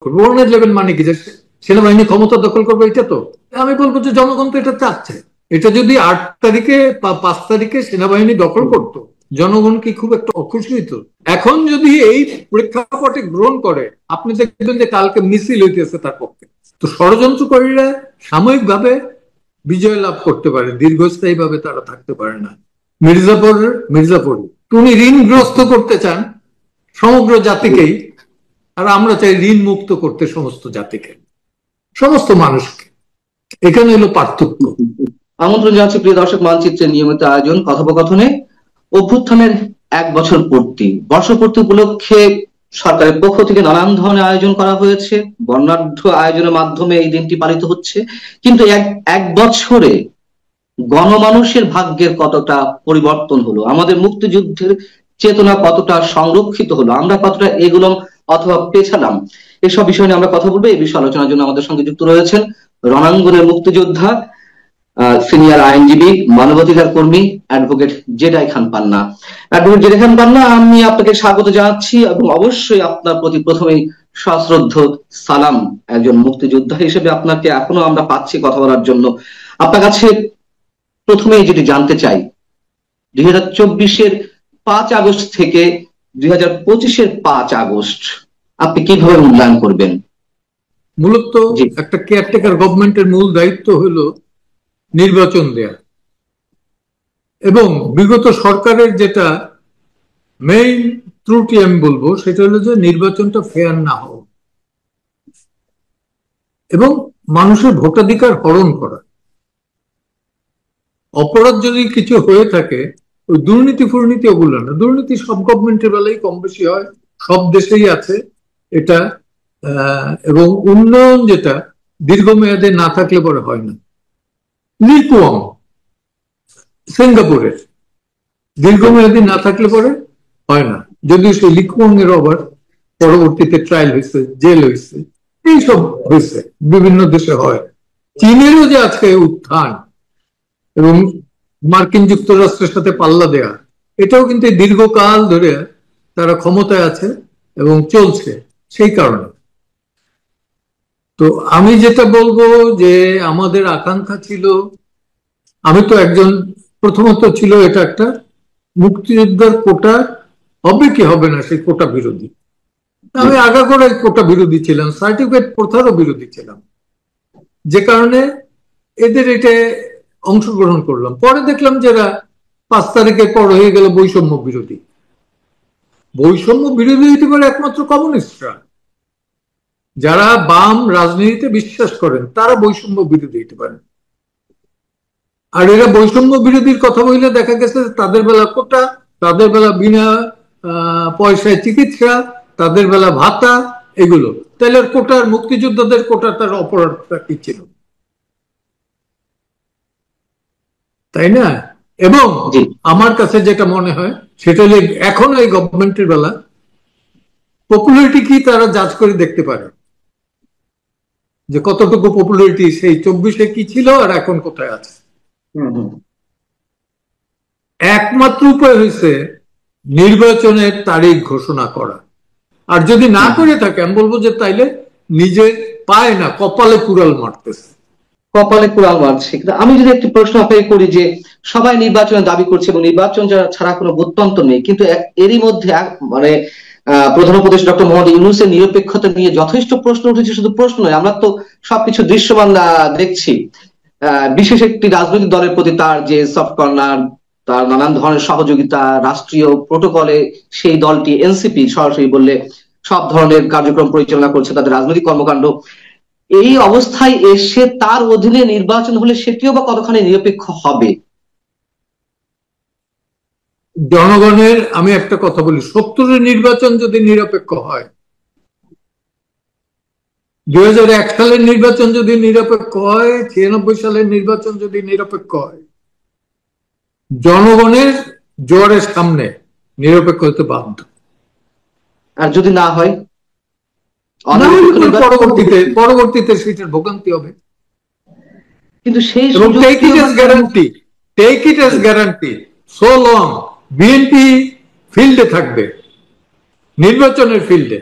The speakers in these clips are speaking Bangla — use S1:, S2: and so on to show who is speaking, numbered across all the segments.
S1: করবে। 111 মানে কি, যে সেনাবাহিনী ক্ষমতা দখল করবে, এটা তো আমি বলবো যে জনগণ তো এটা চাচ্ছে। এটা যদি 8 তারিখে বা 5 তারিখে সেনাবাহিনী দখল করত, জনগণ কি খুব একটা অখুশি হইতো? এখন যদি এই প্রেক্ষাপটে গ্রহণ করে, আপনি দেখবেন যে কালকে মিছিল হইতেছে তার পক্ষে। তো ষড়যন্ত্রকারীরা সাময়িকভাবে বিজয় লাভ করতে পারে, দীর্ঘস্থায়ী ভাবে তারা থাকতে পারে না। মির্জাপুর উনি ঋণগ্রস্ত করতে চান সমগ্র জাতিকেই, আর আমরা চাই ঋণ মুক্ত করতে সমস্ত জাতিকে, সমস্ত মানুষকে। এখানে হলো পার্থক্য।
S2: আমন্ত্রণ জানাচ্ছি প্রিয় দর্শক, মানচিত্রের নিয়মিত আয়োজন কথোপকথনে অভ্যুত্থানের 1 বছর পূর্তি, বর্ষপূর্তি উপলক্ষে সরকারের পক্ষ থেকে নানান ধরনের আয়োজন করা হয়েছে। বর্ণাঢ্য আয়োজনের মাধ্যমে এই দিনটি পালিত হচ্ছে। কিন্তু এক বছরে গণমানুষের ভাগ্যের কতটা পরিবর্তন হলো, আমাদের মুক্তিযুদ্ধের চেতনা কতটা সংরক্ষিত হলো, আমরা কতটা এগুলাম অথবা পেছালাম, এসব বিষয় নিয়ে আমরা কথা বলবো। এই বিষয়ে আলোচনার জন্য আমাদের সঙ্গে যুক্ত রয়েছেন রণাঙ্গনের মুক্তিযোদ্ধা, সিনিয়র আইনজীবী, মানবাধিকার কর্মী অ্যাডভোকেট জেডাই খান পান্না। অ্যাডভোকেট জেডাই খান পান্না, আমি আপনাকে স্বাগত জানাচ্ছি এবং অবশ্যই আপনার প্রতি প্রথমেই সশ্রদ্ধ সালাম। একজন মুক্তিযোদ্ধা হিসেবে আপনাকে এখনো আমরা পাচ্ছি কথা বলার জন্য। আপনার কাছে প্রথমেই যেটি জানতে চাই, 2024-এর 5 আগস্ট থেকে 2025-এর 5 আগস্ট আপনি কিভাবে মূল্যায়ন করবেন?
S1: মূলত একটা কেয়ারটেকার গভর্নমেন্টের মূল দায়িত্ব হলো নির্বাচন দেয়া, এবং বিগত সরকারের যেটা মেইন ত্রুটি আমি বলবো সেটা হলো যে নির্বাচনটা ফেয়ার না হওয়া এবং মানুষের ভোটাধিকার হরণ করা। অপরাধ যদি কিছু হয়ে থাকে, ওই দুর্নীতি ফুর্নীতি ওগুলো না। দুর্নীতি সব গভর্নমেন্টের বেলায় কম বেশি হয়, সব দেশেই আছে এটা। এবং উন্নয়ন যেটা দীর্ঘমেয়াদে না থাকলে পরে হয় না। লিকুয়াং সিঙ্গাপুরের দীর্ঘমেয়াদী না থাকলে পরে হয় না, যদিও সেই লিকুয়াং এর আবার পরবর্তীতে ট্রায়াল হয়েছে, জেল হয়েছে, এইসব হয়েছে, বিভিন্ন দেশে হয়। চীনেরও যে আজকে উত্থান এবং মার্কিন যুক্তরাষ্ট্রের সাথে পাল্লা দেয়া, এটাও কিন্তু দীর্ঘকাল ধরে তারা ক্ষমতায় আছে এবং চলছে সেই কারণে। তো আমি যেটা বলবো যে আমাদের আকাঙ্ক্ষা ছিল, আমি তো একজন, প্রথমত ছিল এটা একটা মুক্তিযোদ্ধার কোটা হবে কি হবে না সেই কোটা বিরোধী। আমি আগাগোড়াই কোটা বিরোধী ছিলাম, সার্টিফিকেট প্রথারও বিরোধী ছিলাম, যে কারণে এদের এটা অংশগ্রহণ করলাম। পরে দেখলাম যে এরা 5 তারিখের পর হয়ে গেল বৈষম্য বিরোধী। বৈষম্য বিরোধী হইতে পারে একমাত্র কমিউনিস্টরা, যারা বাম রাজনীতিতে বিশ্বাস করেন তারা বৈষম্য বিরোধী হইতে পারেন। আর এরা বৈষম্য বিরোধীর কথা বললে দেখা গেছে তাদের বেলা কোটা, তাদের বেলা বিনা পয়সায় চিকিৎসা, তাদের বেলা ভাতা, এগুলো। তাহলে কোটার, মুক্তিযোদ্ধাদের কোটা তার অপরাধটা কি ছিল, তাই না? এবং আমার কাছে যেটা মনে হয় সেটা হলে এখন এই গভর্নমেন্টের বেলা পপুলারিটি কি তারা জাজ করে দেখতে পারে, যে কতটুকু পপুলারিটি সেই 24-এ কি ছিল আর এখন কোথায় আছে। একমাত্র উপায় হয়েছে নির্বাচনের তারিখ ঘোষণা করা। আর যদি না করে থাকে, আমি বলবো যে তাইলে নিজে পায় না, কপালে কুড়াল মারতেছে,
S2: কপালে কুড়াল মারছে। আমি যদি একটি প্রশ্ন আপনাকে করি, যে সবাই নির্বাচনের দাবি করছে এবং নির্বাচন ছাড়া কোনো গত্যন্তর নেই, কিন্তু এরই মধ্যে মানে প্রধান উপদেষ্টা ডক্টর মোহাম্মদ ইউনূসের নিরপেক্ষতা নিয়ে যথেষ্ট প্রশ্ন উঠেছে। শুধু প্রশ্ন নয়, আমরা তো সবকিছু দৃশ্যমান দেখছি। বিশেষ একটি রাজনৈতিক দলের প্রতি তার যে সফট কর্নার, তার নানান ধরনের সহযোগিতা, রাষ্ট্রীয় প্রোটোকলে সেই দলটি, এনসিপি সরাসরি বললে সব ধরনের কার্যক্রম পরিচালনা করছে, তাদের রাজনৈতিক কর্মকাণ্ড। এই অবস্থায় এসে তার অধীনে নির্বাচন হলে সেটিও বা কতখানি নিরপেক্ষ হবে?
S1: জনগণের, আমি একটা কথা বলি, 70-এর নির্বাচন যদি নিরপেক্ষ হয়, 2001 সালের নির্বাচন যদি নিরপেক্ষ হয়, 96 সালের নির্বাচন যদি নিরপেক্ষ হয়, জনগণের জোয়ারের সামনে নিরপেক্ষ হতে বাধ্য।
S2: আর যদি না হয়,
S1: পরবর্তীতে সেটার ভোগান্তি হবে।
S2: কিন্তু সেই
S1: take it as guarantee so long BNP ফিল্ডে থাকবে, নির্বাচনের ফিল্ডে।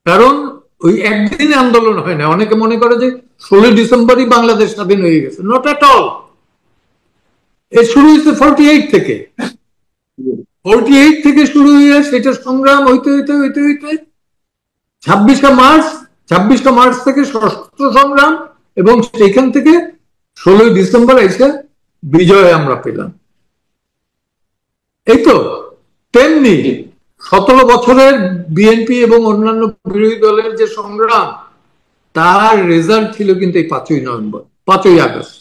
S1: কারণ ওই একদিনে আন্দোলন হয় না। অনেকে মনে করে যে 16 ডিসেম্বরই বাংলাদেশ স্বাধীন হয়ে গেছে। Not at all. এর শুরু হয়েছে 48 থেকে। 48 থেকে শুরু হয়ে সেটা সংগ্রাম হইতে হইতে হইতে হইতে 26 মার্চ, 26 মার্চ থেকে সশস্ত্র সংগ্রাম, এবং সেইখান থেকে 16 ডিসেম্বর এসে বিজয় আমরা পেলাম। এই তো তেমনি 17 বছরের বিএনপি এবং অন্যান্য বিরোধী দলের যে সংগ্রাম, তার রেজাল্ট ছিল কিন্তু এই 5ই নভেম্বর, 5ই আগস্ট।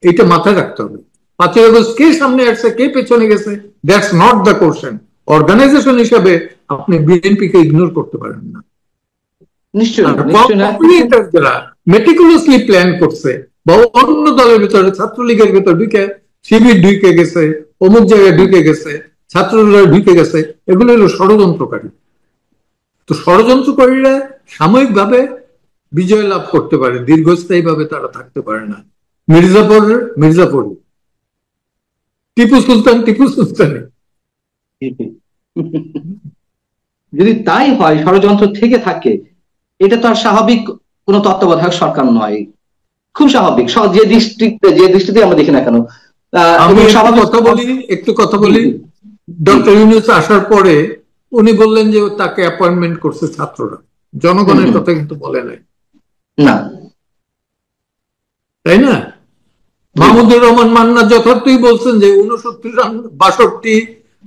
S1: এটা মাথায় রাখতে হবে। 5ই আগস্ট কে সামনে আসছে, কে পেছনে গেছে, that's not the question. Organisation হিসেবে আপনি বিএনপি কে ইগনোর করতে পারেন না। যারা মেটিকুলাসলি প্ল্যান করছে, বা অন্য দলের ভিতরে, ছাত্রলীগের ভিতর ঢুকে শিবির ঢুকে গেছে, অমুক জায়গায় ঢুকে গেছে, ছাত্ররা ঢুকে গেছে, এগুলো হলো ষড়যন্ত্রকারী। তো ষড়যন্ত্রকারীরা সাময়িকভাবে বিজয় লাভ করতে পারে, দীর্ঘস্থায়ী ভাবে তারা থাকতে পারে না। মির্জাপুর, টিপু সুলতান।
S2: যদি তাই হয়, ষড়যন্ত্র থেকে থাকে, এটা তো আর স্বাভাবিক কোন তত্ত্বাবধায়ক সরকার নয়। খুব স্বাভাবিক, যে দৃষ্টিতে আমরা দেখি না কেন।
S1: আমি একটু কথা বলি। ডক্টর ইউনূস আসার পরে উনি বললেন যে তাকে অ্যাপয়েন্টমেন্ট করছে ছাত্ররা, জনগণের কথা কিন্তু বলে নাই,
S2: না
S1: তাই না? মাহমুদুর রহমান মান্না যথার্থই বলছেন যে 69, 62,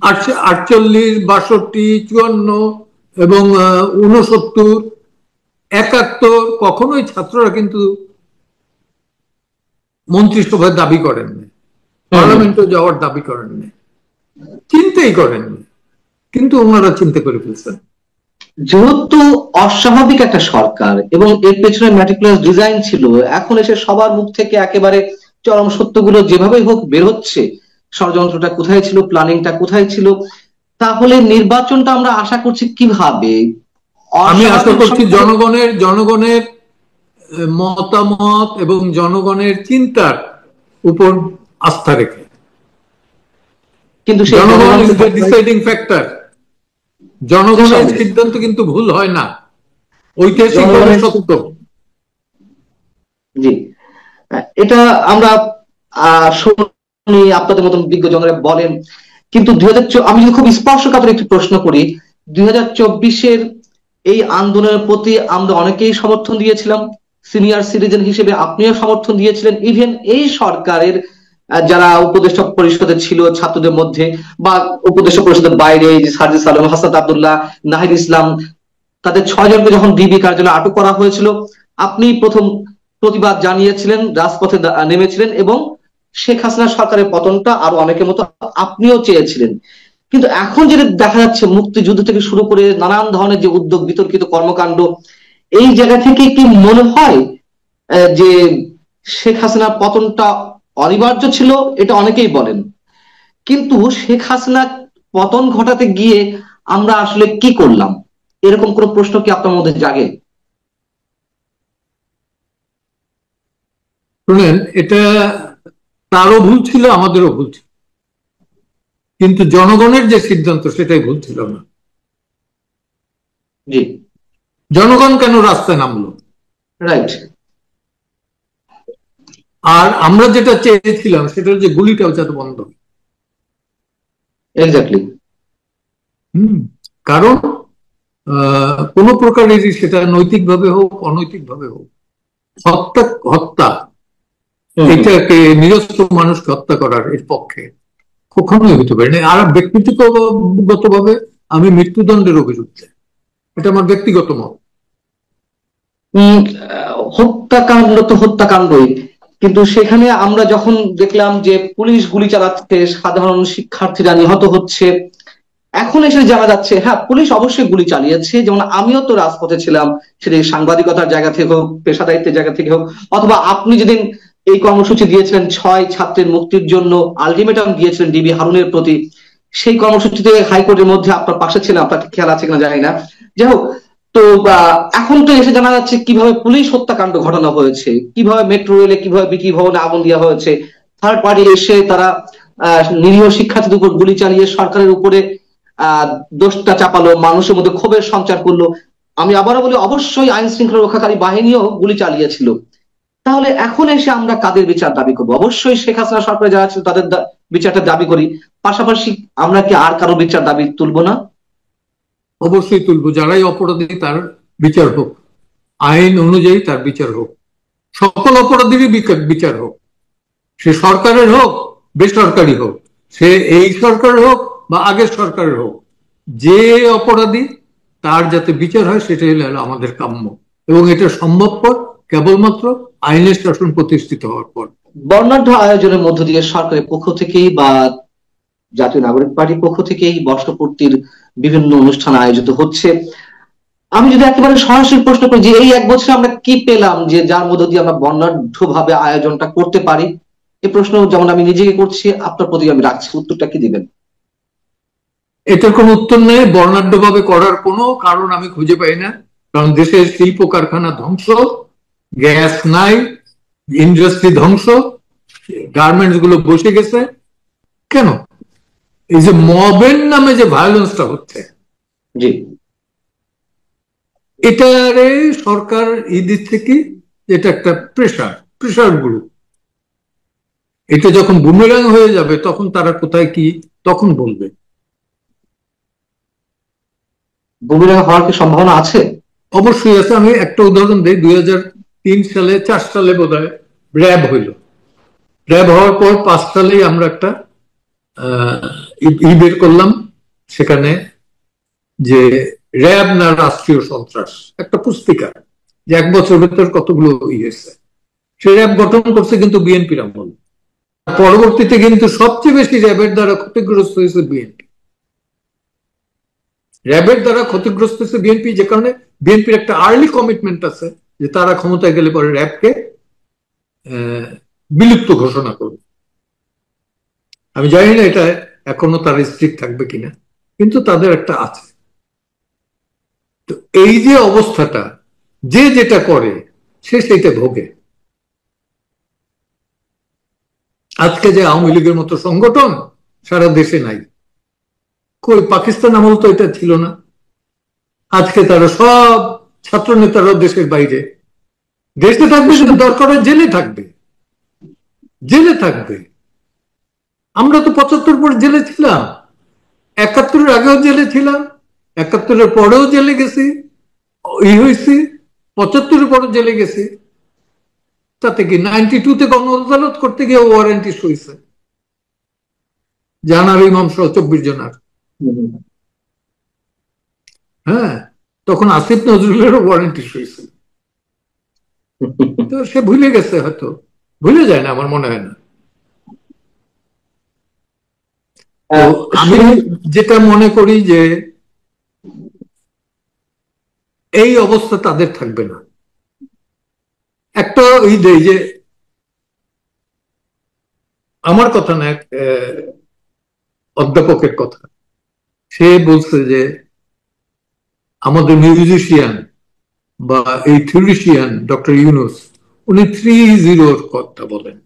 S1: 48, 62, 54 এবং 69, 71 কখনোই ছাত্ররা কিন্তু মন্ত্রিসভায় দাবি করেননি, পার্লামেন্টে যাওয়ার দাবি করেননি, চিন্তাই করেননি, কিন্তু ওনারা চিন্তা করে ফেলছেন।
S2: যেহেতু অস্বাভাবিক একটা সরকার এবং এর পেছনে ম্যাটিকুলাস ডিজাইন ছিল, এখন এসে সবার মুখ থেকে একেবারে চরম সত্যগুলো যেভাবেই হোক বের হচ্ছে, ষড়যন্ত্রটা কোথায় ছিল, প্ল্যানিংটা কোথায় ছিল, তাহলে নির্বাচনটা আমরা আশা করছি কিভাবে?
S1: আমি আশা করছি জনগণের মতামত এবং জনগণের চিন্তার উপর আস্থা রেখে। কিন্তু জনগণ ইজ দ্য ডিসাইডিং ফ্যাক্টর। জনগণের সিদ্ধান্ত কিন্তু ভুল হয় না, ঐতিহাসিকভাবে সত্য।
S2: জি, এটা আমরা শুনি, আপনাদের মতন বিজ্ঞজনরা বলেন। কিন্তু আমি যদি খুব স্পর্শকাতর একটি প্রশ্ন করি, 2024-এর এই আন্দোলনের প্রতি আমরা অনেকেই সমর্থন দিয়েছিলাম। সিনিয়র সিটিজেন হিসেবে আপনিও সমর্থন দিয়েছিলেন। ইভেন এই সরকারের যারা উপদেষ্টা পরিষদে ছিল ছাত্রদের মধ্যে, বা উপদেষ্টা পরিষদের বাইরে, সার্জিস আলম, হাসান আব্দুল্লাহ, নাহিদ ইসলাম, তাদের 6 জনকে যখন ডিবি কার্যালয়ে আটক করা হয়েছিল, আপনি প্রথম প্রতিবাদ জানিয়েছিলেন, রাজপথে নেমেছিলেন, এবং শেখ হাসিনা সরকারের পতনটা আরো অনেকের মতো আপনিও চেয়েছিলেন। কিন্তু এখন যেটা দেখা যাচ্ছে, মুক্তিযুদ্ধ থেকে শুরু করে নানান ধরনের যে উদ্যোগ, বিতর্কিত কর্মকাণ্ড, এই জায়গা থেকে কি মনে হয় যে শেখ হাসিনার পতনটা অনিবার্য ছিল? এটা অনেকেই বলেন, কিন্তু শেখ হাসিনা পতন ঘটাতে গিয়ে আমরা আসলে কি করলাম? এরকম কোন প্রশ্ন কি আপনার মধ্যে জাগে?
S1: শুনেন, এটা তারও ভুল ছিল, আমাদেরও ভুল ছিল, কিন্তু জনগণের যে সিদ্ধান্ত সেটাই ভুল ছিল না।
S2: জি,
S1: জনগণ কেন রাস্তায় নামলো?
S2: রাইট।
S1: আর আমরা যেটা চেয়েছিলাম সেটা যে গুলিটাও যাতে বন্ধ।
S2: এক্স্যাক্টলি।
S1: কারণ কোন প্রকারেরই, সেটা নৈতিকভাবে হোক অনৈতিকভাবে হোক, হত্যা এটাকে, নিরস্ত্র মানুষকে হত্যা করার এর পক্ষে কখনোই হতে পারে না। আর ব্যক্তিগত ভাবে আমি মৃত্যুদণ্ডের অভিযুক্ত, এটা আমার ব্যক্তিগত মত।
S2: হত্যাকাণ্ড তো হত্যাকাণ্ডই, কিন্তু সেখানে আমরা যখন দেখলাম যে পুলিশ গুলি চালাচ্ছে, সাধারণ শিক্ষার্থীরা নিহত হচ্ছে, এখন এসে জানা যাচ্ছে হ্যাঁ, পুলিশ অবশ্যই গুলি চালিয়েছে। যেমন আমিও তো রাজপথে ছিলাম, সেটা সাংবাদিকতার জায়গা থেকে হোক, পেশাদারিত্বের জায়গা থেকে হোক, অথবা আপনি যেদিন এই কর্মসূচি দিয়েছিলেন 6 ছাত্রের মুক্তির জন্য, আলটিমেটাম দিয়েছিলেন ডিবি হারুনের প্রতি, সেই কর্মসূচিতে হাইকোর্টের মধ্যে আপনার পাশে ছিলেন, আপনার খেয়াল আছে কিনা জানি না। যাই হোক, তো এখন তো এসে জানা যাচ্ছে কিভাবে পুলিশ হত্যাকাণ্ড ঘটানো হয়েছে, কিভাবে মেট্রো রেলে, কিভাবে বিটি ভবনে আগুন দেওয়া হয়েছে, থার্ড পার্টি এসে তারা নিরীহ শিক্ষার্থীদের উপর গুলি চালিয়ে সরকারের উপরে দোষটা চাপালো, মানুষের মধ্যে ক্ষোভের সঞ্চার করলো। আমি আবারও বলি, অবশ্যই আইন শৃঙ্খলা রক্ষাকারী বাহিনীও গুলি চালিয়েছিল। তাহলে এখন এসে আমরা কাদের বিচার দাবি করবো? অবশ্যই শেখ হাসিনা সরকারে যারা ছিল তাদের বিচারটা দাবি করি, পাশাপাশি আমরা কি আর কারো বিচার দাবি তুলবো না?
S1: অবশ্যই তুলবো। যারাই অপরাধী তার বিচার হোক, আইন অনুযায়ী তার বিচার হোক, সকল অপরাধীরই বিচার হোক, সে সরকারের হোক বেসরকারি হোক, সে এই সরকারের হোক বা আগের সরকারের হোক, যে অপরাধী তার যাতে বিচার হয় সেটাই হলো আমাদের কাম্য, এবং এটা সম্ভবপর কেবলমাত্র আইনের শাসন প্রতিষ্ঠিত হওয়ার পর।
S2: বর্ণাঢ্য আয়োজনের মধ্য দিয়ে সরকারের পক্ষ থেকেই বা জাতীয় নাগরিক পার্টির পক্ষ থেকেই বর্ষপূর্তির বিভিন্ন অনুষ্ঠান আয়োজিত হচ্ছে। আমি যদি একেবারে সরাসরি প্রশ্ন করি যে এই এক বছরে আমরা কি পেলাম যে যার মধ্য দিয়ে আমরা বর্ণাঢ্য ভাবে আয়োজনটা করতে পারি, এই প্রশ্ন যেমন আমি নিজেকে করছি, আপনার প্রতি আমি রাখছি, উত্তরটা কি দিবেন?
S1: এটার কোনো উত্তর নেই। বর্ণাঢ্য ভাবে করার কোনো কারণ আমি খুঁজে পাই না, কারণ দেশের শিল্প কারখানা ধ্বংস, গ্যাস নাই, ইন্ডাস্ট্রি ধ্বংস, গার্মেন্টস গুলো বসে গেছে। কেন? এই যে মবের নামে যে ভায়োলেন্সটা হচ্ছে,
S2: জি,
S1: এটারে সরকার এই দিক থেকে এটা একটা প্রেশার গ্রুপ। এটা যখন বুমেরাং হয়ে যাবে তখন তারা কোথায় কি তখন বলবে।
S2: বুমেরাং হওয়ার কি সম্ভাবনা আছে?
S1: অবশ্যই আছে। আমি একটা উদাহরণ দিই। 2003 সালে 4 সালে বোধ হয় র্যাব হইল। র্যাব হওয়ার পর 5 সালেই আমরা একটা বের করলাম, সেখানে যে র্যাব না রাষ্ট্রীয় সন্ত্রাস, একটা পুস্তিকা, যে 1 বছর ভেতর কতগুলো হয়েছে। সে র্যাব গঠন করছে কিন্তু বিএনপির আমল। পরবর্তীতে কিন্তু সবচেয়ে বেশি র্যাবের দ্বারা ক্ষতিগ্রস্ত হয়েছে বিএনপি। র্যাবের দ্বারা ক্ষতিগ্রস্ত হয়েছে বিএনপি, যে কারণে বিএনপির একটা আর্লি কমিটমেন্ট আছে যে তারা ক্ষমতায় গেলে পরে র্যাবকে বিলুপ্ত ঘোষণা করবে। আমি জানি না এটা এখনো তার স্ট্রিক্ট থাকবে কিনা, কিন্তু তাদের একটা আছে। তো এই যে অবস্থাটা, যে যেটা করে সে সেটা ভোগে। আজকে যে আওয়ামী লীগের মতো সংগঠন সারা দেশে নাই, কই পাকিস্তান আমল তো এটা ছিল না। আজকে তারা সব ছাত্র নেতারা দেশের বাইরে, দেশে থাকবে, সেটা দরকার জেলে থাকবে, জেলে থাকবে। আমরা তো 75 পর জেলে ছিলাম, 71-এর আগেও জেলে ছিলাম, 71-এর পরেও জেলে গেছি, হয়েছি, 75-এর পরেও জেলে গেছি। তাতে কি 92-তে গণ আদালত করতে গিয়ে ওয়ারেন্টি হয়েছে জানার ইমাম সহ 24 জনার। হ্যাঁ, তখন আসিফ নজরুলেরও ওয়ারেন্টি হয়েছে। তো সে ভুলে গেছে, হয়তো ভুলে যায় না, আমার মনে হয় না। তো আমি যেটা মনে করি যে এই অবস্থা তাদের থাকবে না। একটা ওই দেয় যে আমার কথা না, অধ্যাপকের কথা, সে বলছে যে আমাদের মিউজিশিয়ান বা এই থিওরিশিয়ান ডক্টর ইউনুস, উনি 3-0 কথা বলেন।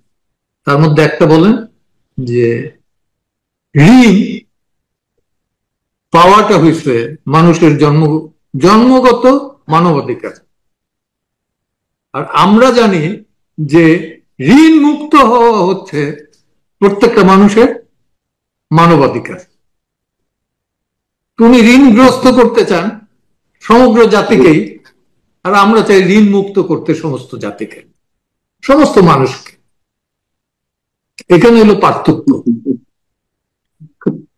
S1: তার মধ্যে একটা বলেন যে ঋণ পাওয়াটা হয়েছে মানুষের জন্মগত মানবাধিকার, আর আমরা জানি যে ঋণ মুক্ত হওয়া হচ্ছে প্রত্যেকটা মানুষের মানবাধিকার। তুমি ঋণগ্রস্ত করতে চান সমগ্র জাতিকেই, আর আমরা চাই ঋণ মুক্ত করতে সমস্ত জাতিকে, সমস্ত মানুষকে। এখানে হলো পার্থক্য।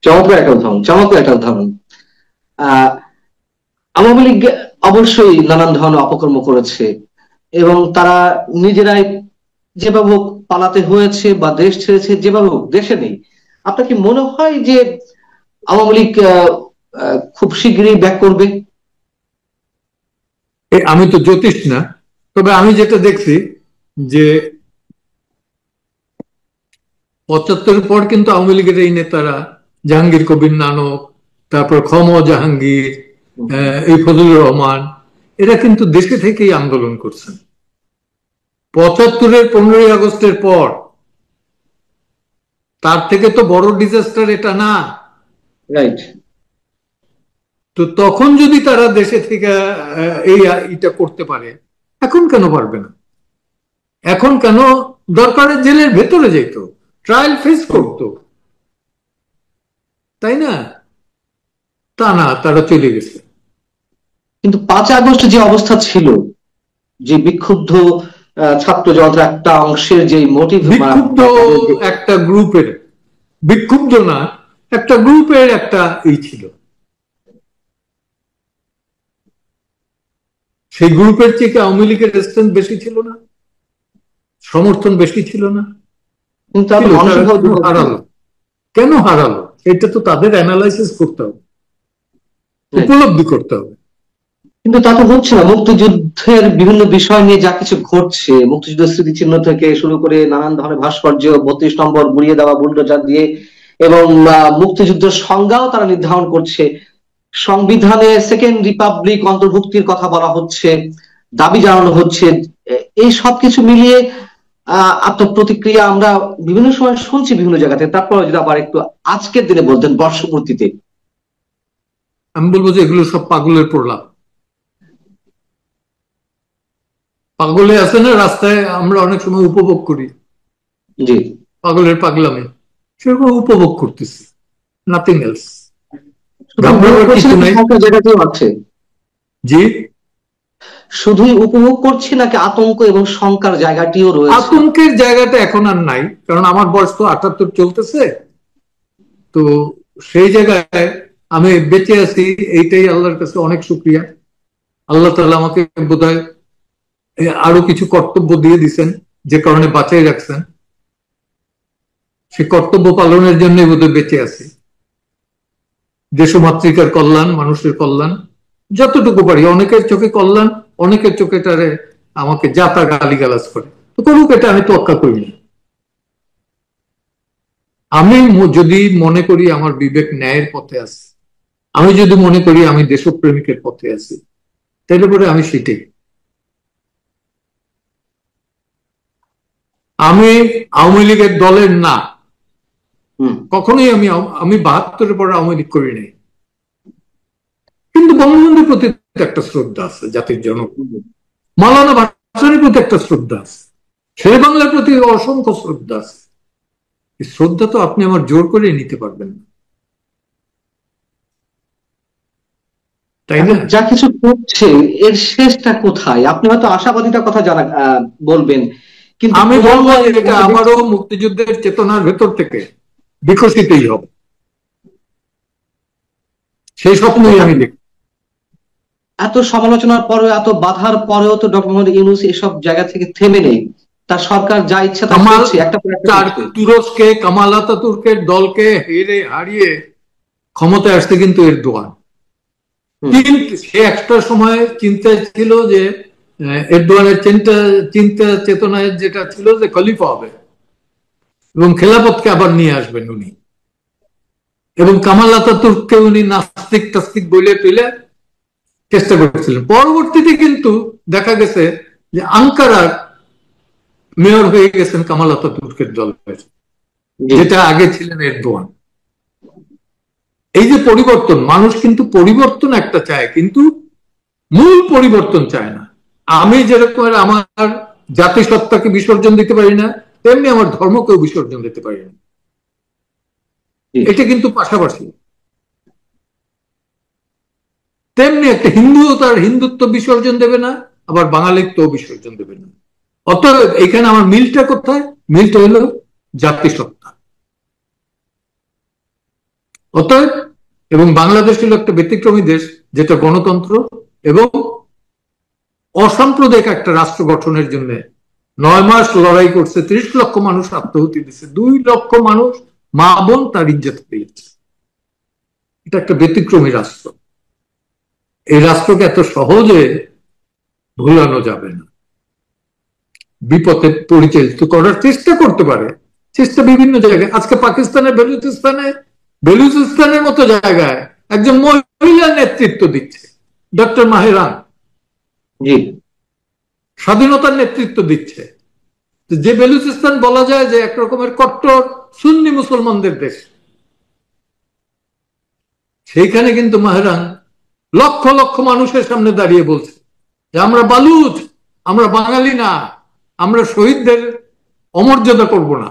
S2: চমৎকার একটা উদাহরণ, চমৎকার একটা উদাহরণ। আওয়ামী লীগ অবশ্যই নানান ধরনের অপকর্ম করেছে এবং তারা নিজেরাই যেভাবে হোক পালাতে হয়েছে বা দেশ ছেড়েছে, যেভাবে হোক দেশে নেই। আপনার কি মনে হয় যে আওয়ামী লীগ খুব শীঘ্রই ব্যাক করবে?
S1: আমি তো জ্যোতিষ না, তবে আমি যেটা দেখছি যে 75-এর পর কিন্তু আওয়ামী লীগের এই নেতারা, জাহাঙ্গীর কবির নানক, তারপর জাহাঙ্গীর, এই ফজলুর রহমান, এরা কিন্তু দেশে থেকেই আন্দোলন করছেন। 75-এর 15ই আগস্টের পর তার থেকে তো বড় ডিজাস্টার এটা না।
S2: রাইট।
S1: তো তখন যদি তারা দেশে থেকে এই এটা করতে পারে, এখন কেন পারবে না? এখন কেন দরকারে জেলের ভেতরে যেত, ট্রায়াল ফেস করতো, তাই না? তা না, তারা চলে গেছে।
S2: কিন্তু 5 আগস্ট যে অবস্থা ছিল, যে বিক্ষুব্ধ ছাত্র জনতার একটা অংশের যে মোটিভ,
S1: বিক্ষুব্ধ একটা গ্রুপের, বিক্ষুব্ধ না, একটা গ্রুপের একটা ছিল, সেই গ্রুপের থেকে আওয়ামী লীগের রেসপন্স বেশি ছিল না, সমর্থন বেশি ছিল না?
S2: কিন্তু
S1: হারালো কেন? হারালো এটা তো তাদের অ্যানালাইসিস করতে হবে, উপলব্ধি করতে হবে।
S2: কিন্তু তা তো হচ্ছে না। মুক্তিযুদ্ধের বিভিন্ন বিষয় নিয়ে যা কিছু ঘটছে, মুক্তিযুদ্ধের স্মৃতিচিহ্ন থেকে শুরু করে নানান ধরনের ভাস্কর্য, 32 নম্বর গুড়িয়ে দেওয়া বুলডোজার দিয়ে, এবং মুক্তিযুদ্ধের সংজ্ঞাও তারা নির্ধারণ করছে। সংবিধানে সেকেন্ড রিপাবলিক অন্তর্ভুক্তির কথা বলা হচ্ছে, দাবি জানানো হচ্ছে। এই সব কিছু মিলিয়ে আপনার প্রতিক্রিয়া আমরা বিভিন্ন সময় শুনছি বিভিন্ন জায়গাতে। তারপরে যদি আবার একটু আজকের দিনে বলতেন, বর্ষপূর্তিতে।
S1: আমি বলবো যে এগুলো সব পাগলের প্রলাপ। পাগলে আছে না রাস্তায়, আমরা অনেক সময় উপভোগ করি,
S2: জি,
S1: পাগলের পাগলামে, সেরকম উপভোগ করতেছি, নাথিং এলস।
S2: জায়গাতেও আছে।
S1: জি,
S2: শুধুই উপভোগ করছি নাকি আতঙ্ক এবং শঙ্কার জায়গাটিও রয়েছে?
S1: আতঙ্কের জায়গাটা এখন আর নাই, কারণ আমার বয়স তো 78 চলতেছে। তো সেই জায়গায় আমি বেঁচে আছি, এইটাই আল্লাহর কাছে অনেক শুকরিয়া। আল্লাহ তাআলা আমাকে বোধহয় আরো কিছু কর্তব্য দিয়ে দিচ্ছেন, যে কারণে বাঁচাই রাখছেন। সে কর্তব্য পালনের জন্যই বোধহয় বেঁচে আছি। দেশমাতৃকার কল্যাণ, মানুষের কল্যাণ, যতটুকু পারি। অনেকের চোখে কল্যাণ, অনেকের চোখে তারে আমাকে যাতা গালিগালাজ করে, তো করুক, এটা আমি তোয়াক্কা করি না। আমি যদি মনে করি আমার বিবেক ন্যায়ের পথে আছে, আমি যদি মনে করি আমি দেশপ্রেমিকের পথে আছি, তাহলে পরে আমি সেটাই। আমি আওয়ামী লীগের দলের না, কখনোই। আমি 72-এর পরে আওয়ামী লীগ করি নাই, কিন্তু বঙ্গবন্ধুর প্রতি একটা শ্রদ্ধা আছে জাতির জনক, মাওলানা ভাসানীর প্রতি একটা শ্রদ্ধা আছে, শের বাংলার প্রতি অসংখ্য শ্রদ্ধা আছে। এই শ্রদ্ধা তো আপনি আমার জোর করে নিতে পারবেন না, তাই না?
S2: যা কিছু করছে এর শেষটা কোথায়? আপনি হয়তো আশাবাদিতার কথা বলবেন, কিন্তু
S1: আমি বলবো এটা আমারও মুক্তিযুদ্ধের চেতনার ভেতর থেকে বিকশিতই হবে, সেই স্বপ্নই আমি দেখি।
S2: এত সমালোচনার পরেও, এত বাধার পরেও তো ডক্টর মোহাম্মদ ইউনূস এসব জায়গা থেকে থেমে নেই। তার সরকার যা ইচ্ছা তা করছে, একটা পর একটা করছে।
S1: তুরস্কে কামাল আতাতুর্কের দলকে হারিয়ে ক্ষমতায় আসতে কিন্তু এরদোয়ান। কিন্তু সে একটা সময় চিন্তায় ছিল যে এরদোয়ানের চিন্তা চেতনায় যেটা ছিল যে খলিফা হবে এবং খেলাফতকে আবার নিয়ে আসবেন উনি, এবং কামাল আতাতুর্ককে উনি নাস্তিক টাস্তিক বলে তুলে চেষ্টা করছিলেন। পরবর্তীতে কিন্তু দেখা গেছে যে আঙ্কারার মেয়র হয়ে গেছেন কামাল আতাতুর্কের দলের, যেটা আগে ছিলেন এরদোয়ান। এই যে পরিবর্তন, মানুষ কিন্তু পরিবর্তন একটা চায়, কিন্তু মূল পরিবর্তন চায় না। আমি যেরকম আমার জাতিসত্তাকে বিসর্জন দিতে পারি না, তেমনি আমার ধর্মকেও বিসর্জন দিতে পারি না। এটা কিন্তু পাশাপাশি। তেমনি একটা হিন্দুও তার হিন্দুত্ব বিসর্জন দেবে না, আবার বাঙালিত্ব বিসর্জন দেবে না। অতএব এখানে আমার মিলটা কোথায়? মিলটা হলো জাতিসত্তা। অতএব, এবং বাংলাদেশ হলো একটা ব্যতিক্রমী দেশ, যেটা গণতন্ত্র এবং অসাম্প্রদায়িক একটা রাষ্ট্র গঠনের জন্য 9 মাস লড়াই করছে, 30 লক্ষ মানুষ আত্মহতি দিচ্ছে, 2 লক্ষ মানুষ মা বোন তার ইজ্জত পেয়েছে। এটা একটা ব্যতিক্রমী রাষ্ট্র। এই রাষ্ট্রকে এত সহজে ভুলানো যাবে না। বিপথে পরিচালিত করার চেষ্টা করতে পারে, চেষ্টা বিভিন্ন জায়গায়। আজকে পাকিস্তানের বেলুচিস্তানের মতো জায়গায় একজন মহিলা নেতৃত্ব দিচ্ছে, ডক্টর মাহেরান, স্বাধীনতার নেতৃত্ব দিচ্ছে। যে বেলুচিস্তান বলা যায় যে এক রকমের কট্টর সুন্নি মুসলমানদের দেশ, সেইখানে কিন্তু মাহেরান লক্ষ লক্ষ মানুষের সামনে দাঁড়িয়ে বলছে যে আমরা বালুচ, আমরা বাঙালি না, আমরা শহীদদের অমর্যাদা করব না।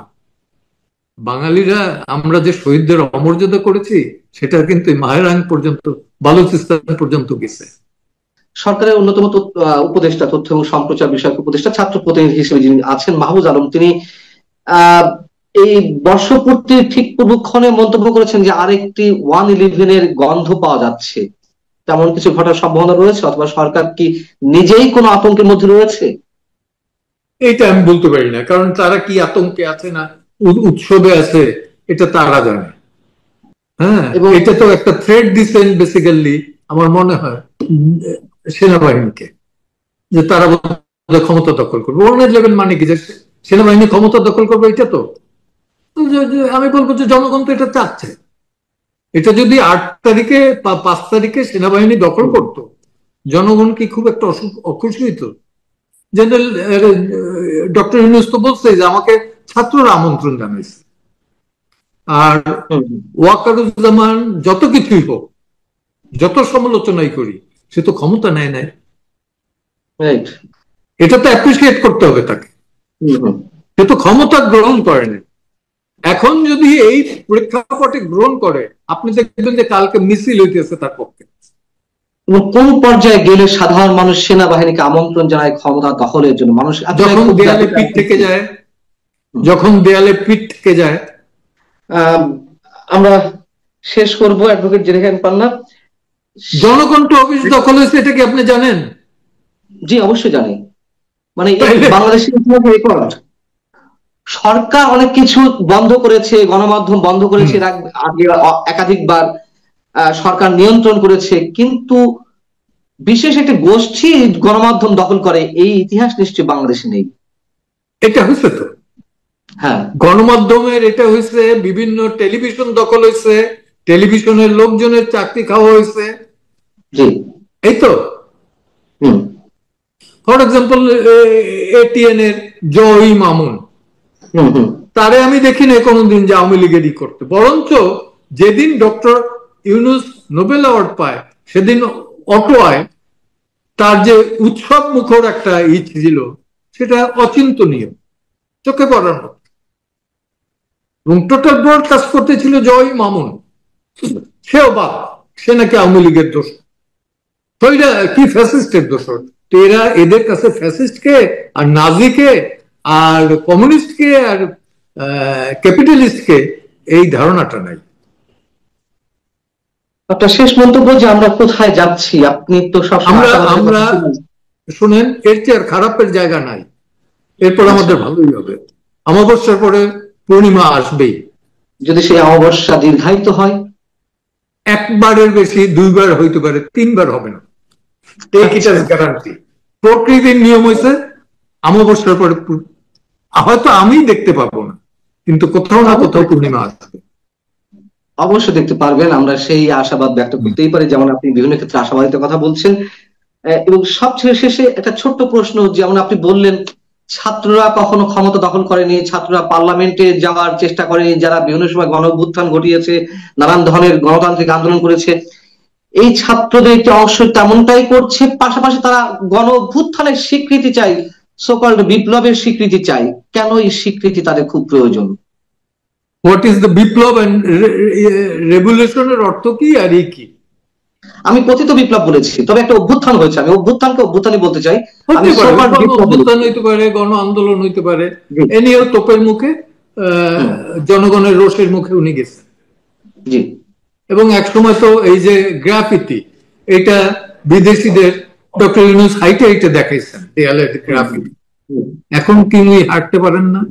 S1: বাঙালিরা আমরা যে শহীদদের অমর্যাদা করেছি সেটা কিন্তু মাহেরাং পর্যন্ত, বালুচিস্তান পর্যন্ত গেছে।
S2: সরকারের অন্যতম উপদেষ্টা, তথ্য এবং সম্প্রচার বিষয়ক উপদেষ্টা, ছাত্র প্রতিনিধি হিসেবে যিনি আছেন, মাহফুজ আলম, তিনি এই বর্ষপূর্তির ঠিক পূর্বক্ষণে মন্তব্য করেছেন যে আরেকটি 1/11 গন্ধ পাওয়া যাচ্ছে। তেমন কিছু ঘটার সম্ভাবনা রয়েছে, অথবা সরকার কি নিজেই কোনো আতঙ্কের মধ্যে রয়েছে?
S1: এটা আমি বলতে পারি না, কারণ তারা কি আতঙ্কে আছে না উৎসবে আছে এটা তারা জানে। হ্যাঁ, এবং এটা তো একটা থ্রেট দিচ্ছেন বেসিক্যালি আমার মনে হয় সেনাবাহিনীকে, যে তারা ক্ষমতা দখল করবে। 1/11 মানে কি, যে সেনাবাহিনী ক্ষমতা দখল করবে? এটা তো আমি বলবো যে জনগণ তো এটা চাচ্ছে। এটা যদি 8 তারিখে বা 5 তারিখে সেনাবাহিনী দখল করতো, জনগণ কি খুব একটা অখুশি হইতো? জেনারেল ডক্টর ইউনূস তো বলছে যে আমাকে ছাত্ররা আমন্ত্রণ জানাইছে। আর ওয়াকারুজ্জামান যত কিছুই হোক, যত সমালোচনাই করি, সে তো ক্ষমতা নেয় নাই। এটা তো অ্যাপ্রিসিয়েট করতে হবে তাকে। সে তো ক্ষমতা গ্রহণ করেনি। এখন যদি এই প্রেক্ষাপটে গ্রহণ করে, আপনি দেখবেন যে কালকে মিছিল হইতেছে তার পক্ষে।
S2: কোন পর্যায়ে গেলে সাধারণ মানুষ সেনাবাহিনীকে আমন্ত্রণ জানায় ক্ষমতা দখলের জন্য? মানুষ
S1: যখন দেয়ালে পিঠ থেকে যায়, যখন দেয়ালে পিঠ থেকে যায়।
S2: আমরা শেষ করবো অ্যাডভোকেট জেরিহান পান্না।
S1: জনগণ তো অফিস দখল হয়েছে, এটা কি আপনি জানেন?
S2: জি, অবশ্যই জানি। মানে বাংলাদেশের রেকর্ড। সরকার অনেক কিছু বন্ধ করেছে, গণমাধ্যম বন্ধ করেছে, আগে একাধিকবার সরকার নিয়ন্ত্রণ করেছে, কিন্তু বিশেষ একটা গোষ্ঠী গণমাধ্যম দখল করে, এই ইতিহাস নিশ্চয়ই বাংলাদেশে নেই।
S1: এটা হয়েছে তো,
S2: হ্যাঁ,
S1: গণমাধ্যমের এটা হয়েছে, বিভিন্ন টেলিভিশন দখল হয়েছে, টেলিভিশনের লোকজনের চাকরি খাওয়া হয়েছে।
S2: জি,
S1: এই তো। ফর এক্সাম্পল এটিএন এর জয় মামুন, তারে আমি দেখি না কোনোদিন যে আওয়ামী লীগেরই করতে। বরঞ্চ যেদিন ডক্টর ইউনূস নোবেল অ্যাওয়ার্ড পায়, সেদিন অটোয়ায় তার যে উৎসব মুখর একটা ছিল, সেটা অচিন্তনীয়, চোখে পড়ার মতো। এবং টোটাল ব্রডকাস্ট করতেছিল জয় মামুন, সেও বাদ, সে নাকি আওয়ামী লীগের দোষ। তো এটা কি ফ্যাসিস্টের দোষ? তো এরা, এদের কাছে ফ্যাসিস্ট কে আর নাজি কে আর কমিউনিস্ট কে আর ক্যাপিটালিস্ট কে, এই ধারণাটা নাই।
S2: আপনার শেষ মন্তব্য যে আমরা কোথায় যাচ্ছি, আপনি তো সব
S1: আমরা শুনেন, এর চেয়ে আর খারাপের জায়গা নাই। এরপর আমাদের ভালোই হবে। অমাবস্যার পরে পূর্ণিমা আসবেই।
S2: যদি সেই অমাবস্যা দীর্ঘায়িত হয়,
S1: একবারের বেশি 2 বার হইতে পারে, 3 বার হবে না, গ্যারান্টি। প্রকৃতির নিয়ম হয়েছে অমাবস্যার পরে, হয়তো আমি দেখতে পাবো না, কিন্তু কোথাও না কোথাও পূর্ণিমা আসবে।
S2: অবশ্যই দেখতে পারবেন, আমরা সেই আশাবাদ ব্যক্ত করতেই পারি, যেমন আপনি বিভিন্ন ক্ষেত্রে আশাবাদিত কথা বলছেন। এবং সবচেয়ে শেষে একটা ছোট্ট প্রশ্ন, যেমন আপনি বললেন ছাত্ররা কখনো ক্ষমতা দখল করেনি, ছাত্ররা পার্লামেন্টে যাওয়ার চেষ্টা করেনি, যারা বিভিন্ন সময় গণ অভ্যুত্থান ঘটিয়েছে, নানান ধরনের গণতান্ত্রিক আন্দোলন করেছে, এই ছাত্রদের একটি অংশ তেমনটাই করছে। পাশাপাশি তারা গণ অভ্যুত্থানের স্বীকৃতি চাই, সো-কল্ড বিপ্লবের স্বীকৃতি চাই। কেন এই স্বীকৃতি তাদের খুব প্রয়োজন?
S1: হোয়াট ইজ দ্য বিপ্লব এন্ড রেভলিউশনের অর্থ কি আর কি?
S2: আমি কথিত বিপ্লব বলেছি, তবে একটা অভ্যুত্থান হয়েছে, আমি অভ্যুত্থানকে অভ্যুত্থানই বলতে চাই।
S1: অভ্যুত্থান হইতে পারে, গণ আন্দোলন হইতে পারে, এ নিয়েও তোপের মুখে, জনগণের রোষের মুখে উনি গেছেন।
S2: জি।
S1: এবং একসময় তো এই যে গ্রাফিতি, এটা বিদেশিদের ডক্টর ইউনূস হাইটে হাইটে দেখাইছেন দেয়ালের গ্রাফিতি। এখন কি উনি হাঁটতে পারেন না?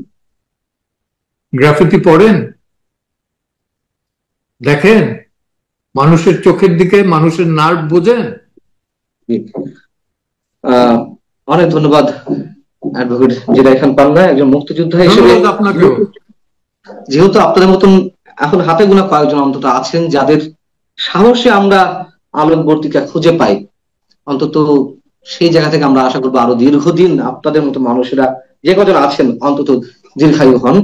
S1: গ্রাফিতি পড়েন, দেখেন, মানুষের চোখের দিকে, মানুষের নার্ভ বোঝেন।
S2: অনেক ধন্যবাদ অ্যাডভোকেট জেরিহান পান্না, একজন মুক্তিযোদ্ধা হিসেবে।
S1: আপনাকেও।
S2: যেহেতু আপনাদের মতন এখন হাতে গোনা কয়েকজন অন্তত আছেন যাদের সাহসে আমরা আলোকবর্তিকা খুঁজে পাই, অন্তত সেই জায়গা থেকে আমরা আশা করবো আরো দীর্ঘদিন আপনাদের মতো মানুষেরা যে কজন আছেন অন্তত দীর্ঘায়ু হন।